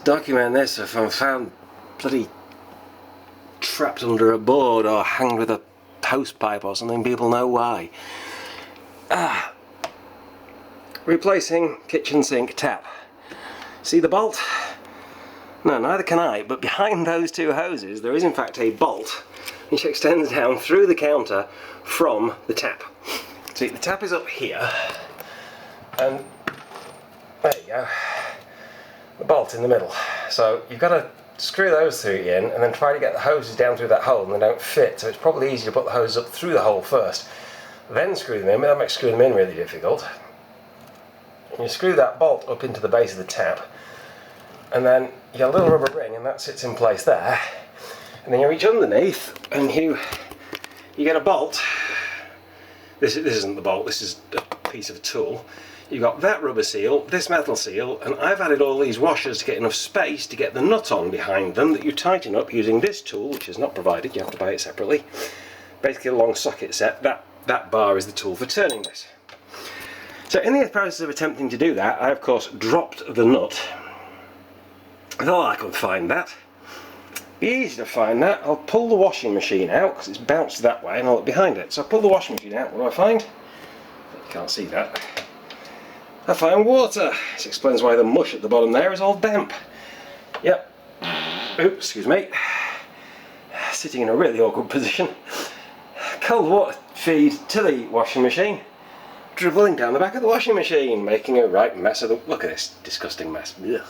Just document this if I'm found bloody trapped under a board or hanged with a hose pipe or something, people know why. Replacing kitchen sink tap. See the bolt? No, neither can I, but behind those two hoses there is in fact a bolt which extends down through the counter from the tap. See, the tap is up here, and there you go, the bolt in the middle. So you've got to screw those three in and then try to get the hoses down through that hole, and they don't fit, so it's probably easier to put the hoses up through the hole first, then screw them in, but that makes screwing them in really difficult. And you screw that bolt up into the base of the tap, and then you get a little rubber ring and that sits in place there, and then you reach underneath and you get a bolt. This isn't the bolt, this is a piece of a tool. You've got that rubber seal, this metal seal, and I've added all these washers to get enough space to get the nut on behind them that you tighten up using this tool, which is not provided, you have to buy it separately. Basically a long socket set. That bar is the tool for turning this. So in the process of attempting to do that, I of course dropped the nut. I thought I could find that. Be easy to find that. I'll pull the washing machine out because it's bounced that way and I'll look behind it. So I pull the washing machine out, what do I find? You can't see that. I find water. This explains why the mush at the bottom there is all damp. Yep. Oops, excuse me. Sitting in a really awkward position. Cold water feed to the washing machine, dribbling down the back of the washing machine, making a right mess of the... Look at this disgusting mess. Ugh.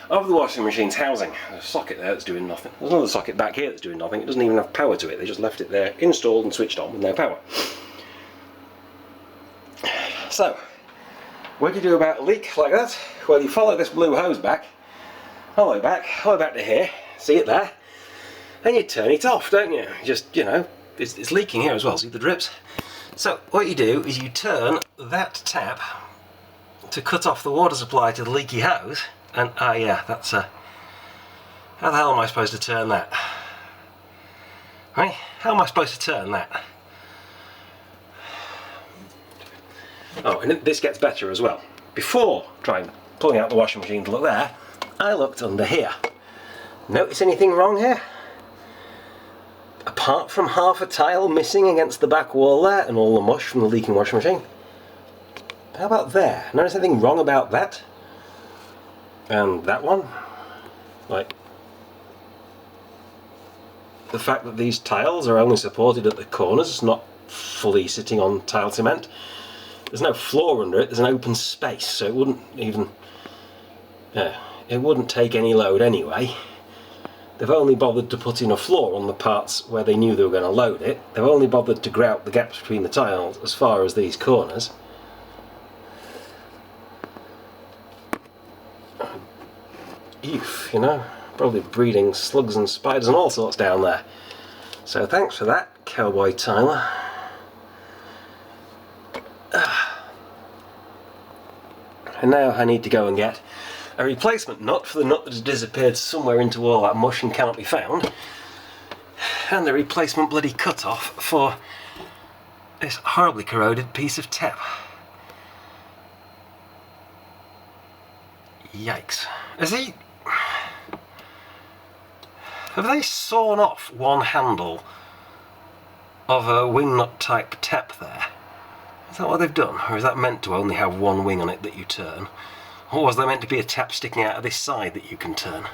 Of the washing machine's housing. There's a socket there that's doing nothing. There's another socket back here that's doing nothing. It doesn't even have power to it. They just left it there installed and switched on with no power. So, what do you do about a leak like that? Well, you follow this blue hose back, all the way back to here, see it there, and you turn it off, don't you? Just, you know, it's leaking here as well, see the drips? So, what you do is you turn that tap to cut off the water supply to the leaky hose, and, yeah, that's how the hell am I supposed to turn that? Right? How am I supposed to turn that? Oh, and this gets better as well. Before pulling out the washing machine to look there, I looked under here. Notice anything wrong here? Apart from half a tile missing against the back wall there and all the mush from the leaking washing machine. How about there? Notice anything wrong about that? And that one? Like, the fact that these tiles are only supported at the corners, not fully sitting on tile cement. There's no floor under it, there's an open space, so it wouldn't even... it wouldn't take any load anyway. They've only bothered to put in a floor on the parts where they knew they were going to load it. They've only bothered to grout the gaps between the tiles as far as these corners. Eef, you know, probably breeding slugs and spiders and all sorts down there. So thanks for that, Cowboy Tyler. And now I need to go and get a replacement nut for the nut that has disappeared somewhere into all that mush and cannot be found, and the replacement bloody cut-off for this horribly corroded piece of tap. Yikes. Have they sawn off one handle of a wing nut type tap there? Is that what they've done? Or is that meant to only have one wing on it that you turn? Or was there meant to be a tap sticking out of this side that you can turn?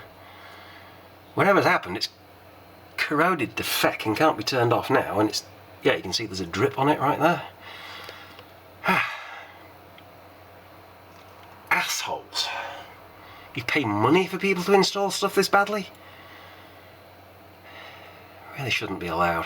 Whatever's happened, it's corroded to feck and can't be turned off now, and it's... yeah, you can see there's a drip on it right there. Assholes. You pay money for people to install stuff this badly? Really shouldn't be allowed.